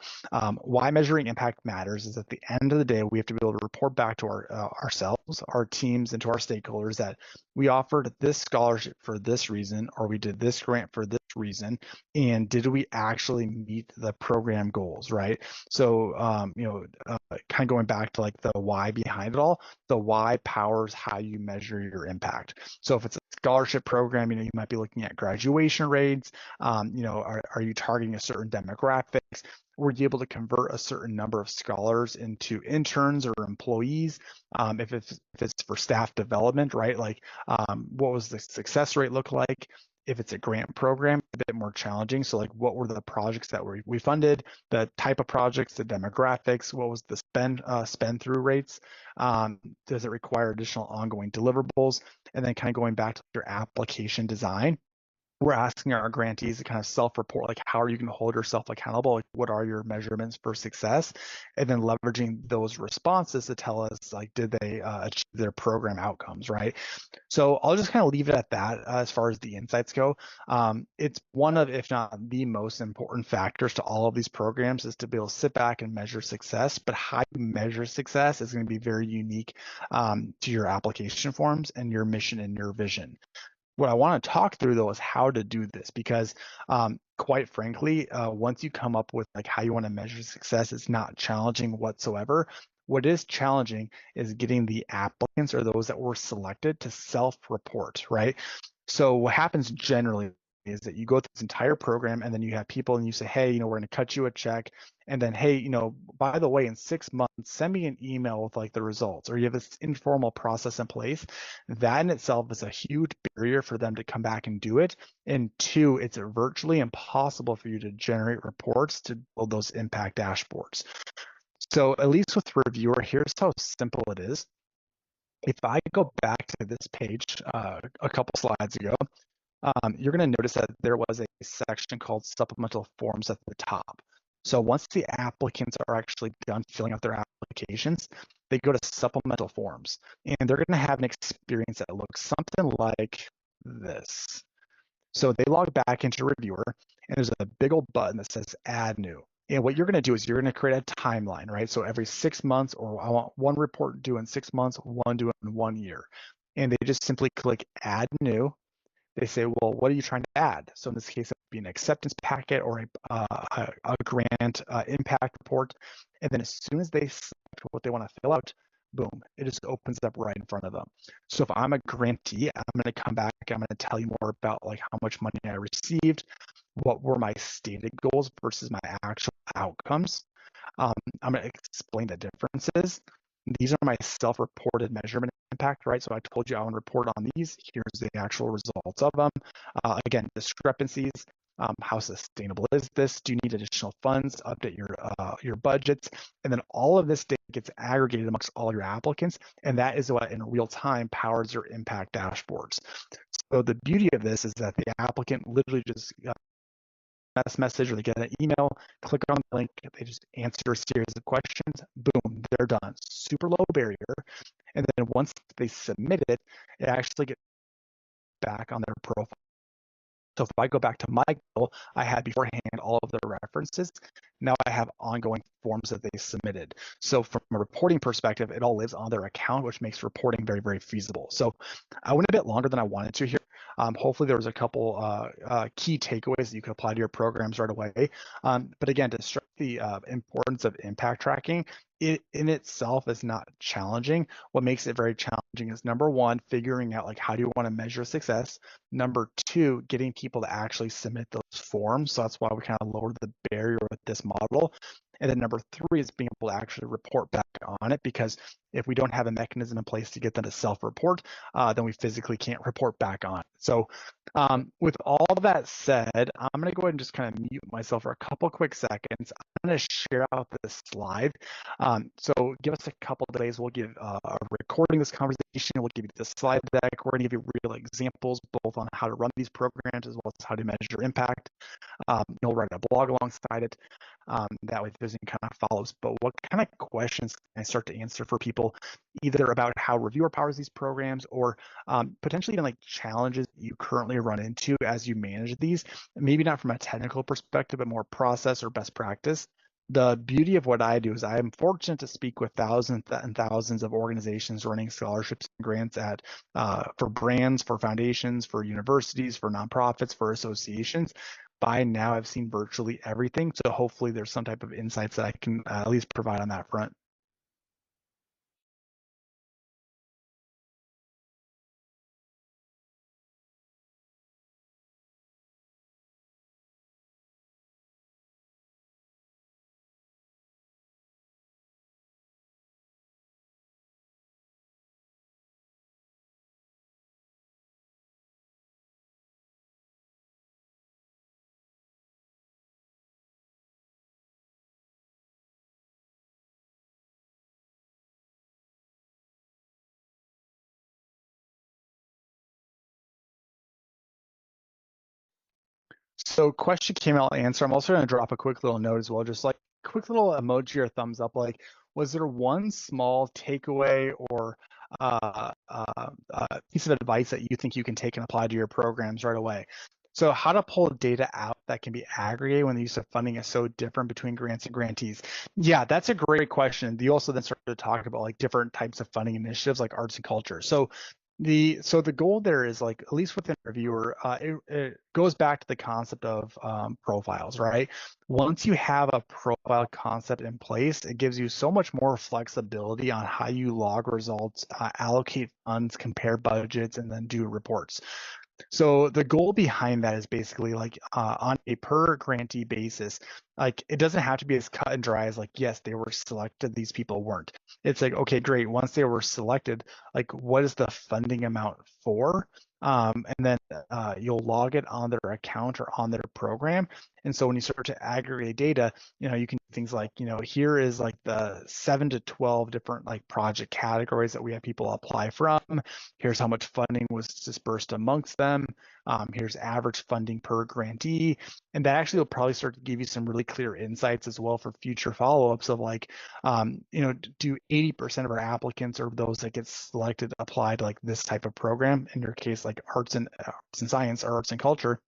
why measuring impact matters is at the end of the day, we have to be able to report back to ourselves, our teams, and to our stakeholders that we offered this scholarship for this reason, or we did this grant for this reason, and did we actually meet the program goals, right? So, kind of going back to like the why behind it all, the why powers how you measure your impact. So if it's a scholarship program, you might be looking at graduation rates. Are you targeting a certain demographics? Were you able to convert a certain number of scholars into interns or employees? If it's for staff development, right? Like, what was the success rate look like? If it's a grant program, a bit more challenging. So like, what were the projects that we funded, the type of projects, the demographics, what was the spend through rates? Does it require additional ongoing deliverables? And then kind of going back to your application design, we're asking our grantees to kind of self-report, like how are you going to hold yourself accountable? Like what are your measurements for success? And then leveraging those responses to tell us, like, did they achieve their program outcomes, right? So I'll just kind of leave it at that as far as the insights go. It's one of, if not the most important factors to all of these programs is to be able to sit back and measure success, but how you measure success is going to be very unique to your application forms and your mission and your vision. What I want to talk through though is how to do this, because quite frankly, once you come up with like how you want to measure success, it's not challenging whatsoever. What is challenging is getting the applicants or those that were selected to self-report, right? So what happens generally is that you go through this entire program and then you have people and you say, hey, we're going to cut you a check. And then, hey, by the way, in 6 months, send me an email with like the results, or you have this informal process in place. That in itself is a huge barrier for them to come back and do it. And two, it's virtually impossible for you to generate reports to build those impact dashboards. So at least with Reviewer, here's how simple it is. If I go back to this page a couple slides ago, you're going to notice that there was a section called supplemental forms at the top. So once the applicants are actually done filling out their applications, they go to supplemental forms, and they're going to have an experience that looks something like this. So they log back into Reviewer, and there's a big old button that says Add New. And what you're going to do is you're going to create a timeline, right? So every 6 months, or I want one report due in 6 months, one due in 1 year. And they just simply click Add New. They say, well, what are you trying to add? So in this case, it would be an acceptance packet or a grant impact report. And then as soon as they select what they want to fill out, boom, it just opens up right in front of them. So if I'm a grantee, I'm going to come back, I'm going to tell you more about like how much money I received, what were my stated goals versus my actual outcomes. I'm going to explain the differences. These are my self-reported measurement impact, right? So I told you I want to report on these. Here's the actual results of them. Again, discrepancies. How sustainable is this? Do you need additional funds to update your budgets? And then all of this data gets aggregated amongst all your applicants, and that is what in real time powers your impact dashboards. So the beauty of this is that the applicant literally just message or they get an email, click on the link, they just answer a series of questions, boom, they're done. Super low barrier. And then once they submit it, it actually gets back on their profile. So if I go back to my goal, I had beforehand all of their references. Now I have ongoing forms that they submitted. So from a reporting perspective, it all lives on their account, which makes reporting very, very feasible. So I went a bit longer than I wanted to here. Hopefully there was a couple key takeaways that you could apply to your programs right away. But again, to stress the importance of impact tracking, it in itself is not challenging. What makes it very challenging is number one, figuring out like how do you want to measure success. Number two, getting people to actually submit those forms. So that's why we kind of lowered the barrier with this model. And then number three is being able to actually report back on it, because if we don't have a mechanism in place to get them to self-report, then we physically can't report back on. So with all that said, I'm going to go ahead and just kind of mute myself for a couple quick seconds. I'm going to share out this slide. So give us a couple of days. We'll give a recording of this conversation. We'll give you the slide deck. We're going to give you real examples, both on how to run these programs as well as how to measure impact. You'll write a blog alongside it. That way there's any kind of follow-ups. But what kind of questions can I start to answer for people, either about how reviewer powers these programs or potentially even like challenges you currently run into as you manage these, maybe not from a technical perspective, but more process or best practice. The beauty of what I do is I am fortunate to speak with thousands and thousands of organizations running scholarships and grants at for brands, for foundations, for universities, for nonprofits, for associations. By now, I've seen virtually everything, so hopefully there's some type of insights that I can at least provide on that front. So question came out answer. I'm also going to drop a quick little note as well, just like quick little emoji or thumbs up. Like, was there one small takeaway or piece of advice that you think you can take and apply to your programs right away? So how to pull data out that can be aggregated when the use of funding is so different between grants and grantees? Yeah, that's a great question. You also then started to talk about like different types of funding initiatives like arts and culture. So the goal there is like, at least within reviewer, it goes back to the concept of profiles, right? Once you have a profile concept in place, it gives you so much more flexibility on how you log results, allocate funds, compare budgets, and then do reports. So the goal behind that is basically like on a per grantee basis, like it doesn't have to be as cut and dry as like, yes, they were selected, these people weren't. It's like, okay, great. Once they were selected, like what is the funding amount for? And then you'll log it on their account or on their program. And so when you start to aggregate data, you can do things like, here is like the 7 to 12 different like project categories that we have people apply from. Here's how much funding was dispersed amongst them. Here's average funding per grantee. And that actually will probably start to give you some really clear insights as well for future follow-ups of like, do 80% of our applicants or those that get selected apply to like this type of program? In your case, like arts and science or arts and culture.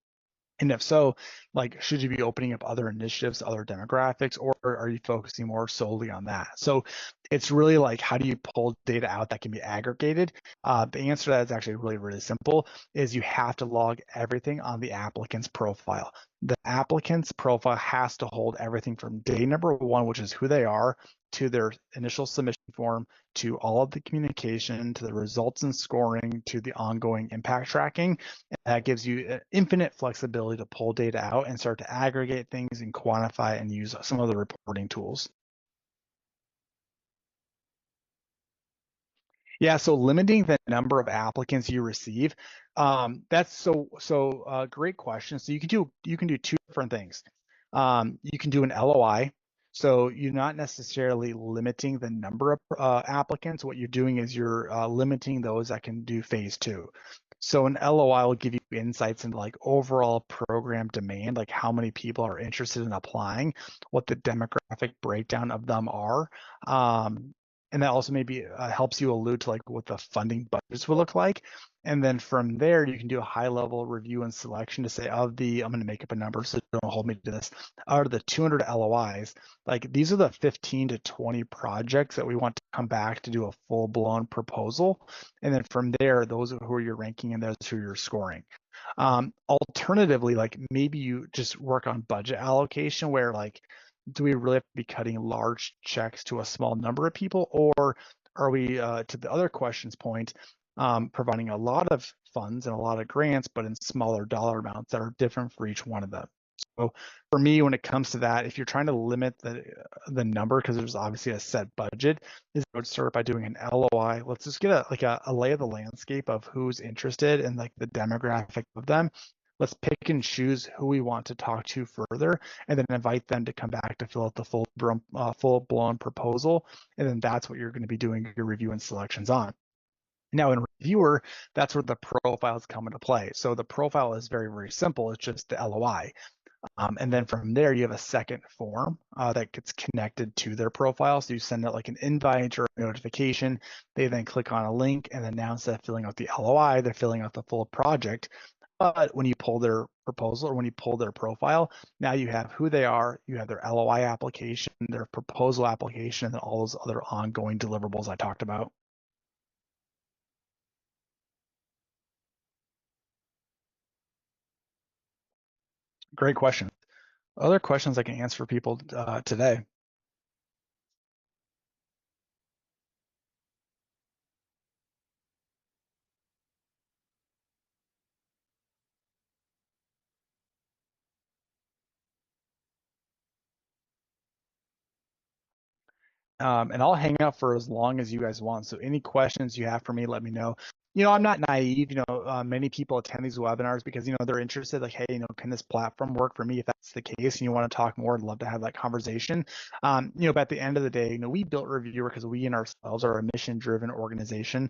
And if so, like, should you be opening up other initiatives, other demographics, or are you focusing more solely on that? So it's really like, how do you pull data out that can be aggregated? The answer to that is actually really, really simple, is you have to log everything on the applicant's profile. The applicant's profile has to hold everything from day number one, which is who they are, to their initial submission form, to all of the communication, to the results and scoring, to the ongoing impact tracking. And that gives you infinite flexibility to pull data out and start to aggregate things and quantify and use some of the reporting tools. Yeah, so limiting the number of applicants you receive, that's great question. So you can do two different things. You can do an LOI. So you're not necessarily limiting the number of applicants. What you're doing is you're limiting those that can do phase two. So an LOI will give you insights into like overall program demand, like how many people are interested in applying, what the demographic breakdown of them are. And that also maybe helps you allude to like what the funding budgets will look like. And then from there, you can do a high level review and selection to say, I'm going to make up a number, so don't hold me to this, out of the 200 LOIs, like these are the 15 to 20 projects that we want to come back to do a full blown proposal. And then from there, those are who you're ranking and those who you're scoring. Alternatively, like maybe you just work on budget allocation where like, do we really have to be cutting large checks to a small number of people, or are we, to the other question's point, providing a lot of funds and a lot of grants, but in smaller dollar amounts that are different for each one of them? So for me, when it comes to that, if you're trying to limit the number, because there's obviously a set budget, is I would start by doing an LOI. Let's just get a lay of the landscape of who's interested and like the demographic of them. Let's pick and choose who we want to talk to further, and then invite them to come back to fill out the full-blown proposal. And then that's what you're going to be doing your review and selections on. Now in reviewer, that's where the profiles come into play. So the profile is very, very simple. It's just the LOI. And then from there, you have a second form that gets connected to their profile. So you send out like an invite or a notification. They then click on a link, and then now instead of filling out the LOI, they're filling out the full project. But when you pull their proposal or when you pull their profile, now you have who they are, you have their LOI application, their proposal application, and then all those other ongoing deliverables I talked about. Great question. Other questions I can answer for people today. And I'll hang out for as long as you guys want. So any questions you have for me, let me know. I'm not naive. Many people attend these webinars because, they're interested, like, hey, can this platform work for me? If that's the case and you want to talk more, I'd love to have that conversation. But at the end of the day, we built Reviewer because we in ourselves are a mission-driven organization.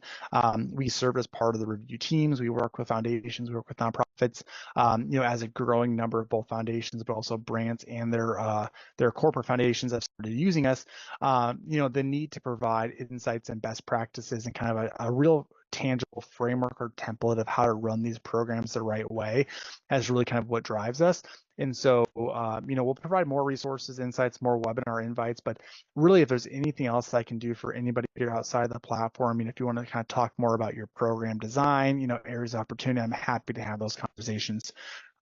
We serve as part of the review teams. We work with foundations, we work with nonprofits, as a growing number of both foundations, but also brands and their corporate foundations have started using us. The need to provide insights and best practices and kind of a real tangible framework or template of how to run these programs the right way has really kind of what drives us. And so, we'll provide more resources, insights, more webinar invites, but really if there's anything else I can do for anybody here outside the platform, if you want to kind of talk more about your program design, areas of opportunity, I'm happy to have those conversations.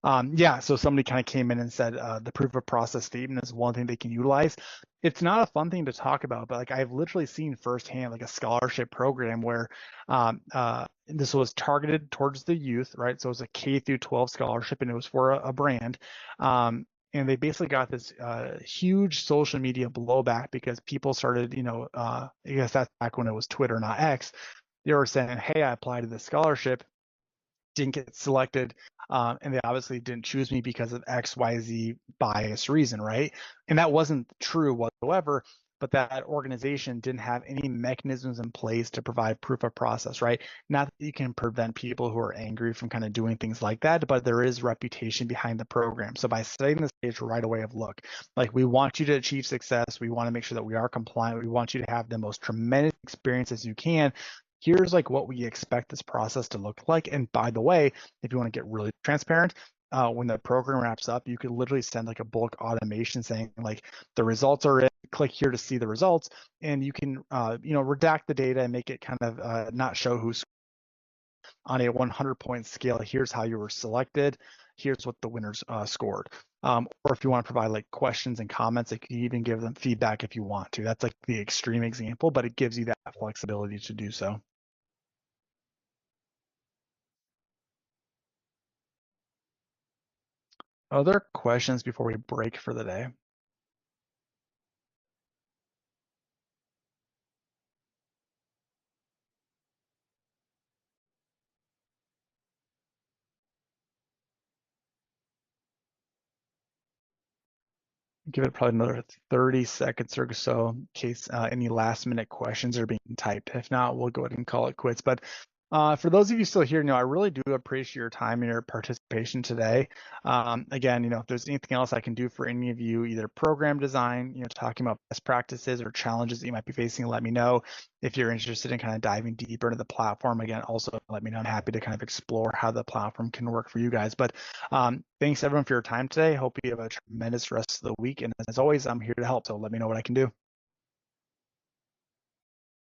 So somebody kind of came in and said the proof of process statement is one thing they can utilize. It's not a fun thing to talk about, but like I've literally seen firsthand like a scholarship program where this was targeted towards the youth, right? So it was a K through 12 scholarship, and it was for a brand. And they basically got this huge social media blowback because people started, I guess that's back when it was Twitter, not X. They were saying, hey, I applied to this scholarship, didn't get selected, and they obviously didn't choose me because of XYZ bias reason, right? And that wasn't true whatsoever, but that organization didn't have any mechanisms in place to provide proof of process, right? Not that you can prevent people who are angry from kind of doing things like that, but there is reputation behind the program. So by setting the stage right away of, look, like we want you to achieve success, we want to make sure that we are compliant, we want you to have the most tremendous experience as you can. Here's like what we expect this process to look like. And by the way, if you want to get really transparent, when the program wraps up, you could literally send like a bulk automation saying like the results are in, click here to see the results, and you can redact the data and make it kind of not show who's on a 100-point scale. Here's how you were selected. Here's what the winners scored. Or if you want to provide like questions and comments, you can even give them feedback if you want to. That's like the extreme example, but it gives you that flexibility to do so. Other questions before we break for the day? Give it probably another 30 seconds or so in case any last minute questions are being typed. If not, we'll go ahead and call it quits. But for those of you still here, I really do appreciate your time and your participation today. Again, if there's anything else I can do for any of you, either program design, talking about best practices or challenges that you might be facing, let me know. If you're interested in kind of diving deeper into the platform, again, also let me know. I'm happy to kind of explore how the platform can work for you guys. But thanks everyone for your time today. Hope you have a tremendous rest of the week. And as always, I'm here to help. So let me know what I can do.